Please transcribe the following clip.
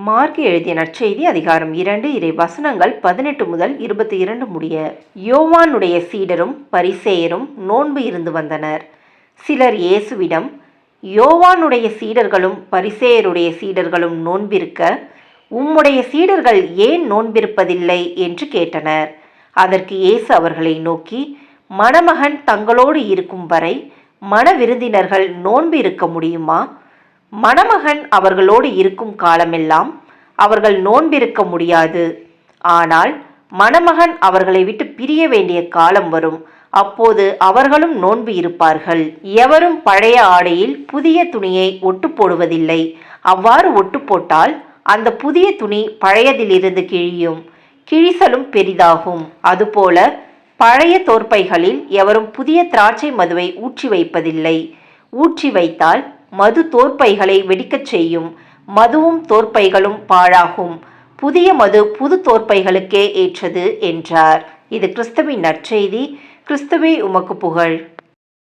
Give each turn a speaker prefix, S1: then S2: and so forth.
S1: Mark எழுதிய நற்செய்தி அதிகாரம் 2 இறை வசனங்கள் 18 முதல் 22 முடிய. யோவானுடைய சீடரும் பரிசேயரும் நோன்பு இருந்து வந்தனர். சிலர் இயேசுவிடம், யோவானுடைய சீடர்களும் பரிசேயருடைய சீடர்களும் நோன்பிருக்க உம்முடைய சீடர்கள் ஏன் நோன்பிருப்பதில்லை என்று கேட்டனர். அதற்கு இயேசு அவர்களை நோக்கி, மணமகன் தங்களோடு இருக்கும் வரை மணவிருந்தினர்கள் நோன்பு இருக்க முடியுமா? மணமகன் அவர்களோடு இருக்கும் காலமெல்லாம் அவர்கள் நோன்பிருக்க முடியாது. ஆனால் மணமகன் அவர்களை விட்டு பிரிய வேண்டிய காலம் வரும். அப்போது அவர்களும் நோன்பு இருப்பார்கள். எவரும் பழைய ஆடையில் புதிய துணியை ஒட்டு போடுவதில்லை. அவ்வாறு ஒட்டு போட்டால் அந்த புதிய துணி பழையதிலிருந்து கிழியும், கிழிசலும் பெரிதாகும். அதுபோல பழைய தோற்பைகளில் எவரும் புதிய திராட்சை மதுவை ஊற்றி வைப்பதில்லை. ஊற்றி வைத்தால் மது தோற்பைகளை வெடிக்கச் செய்யும், மதுவும் தோற்பைகளும் பாழாகும். புதிய மது புது தோற்பைகளுக்கே ஏற்றது என்றார். இது கிறிஸ்துவின் நற்செய்தி. கிறிஸ்துவே உமக்கு புகழ்.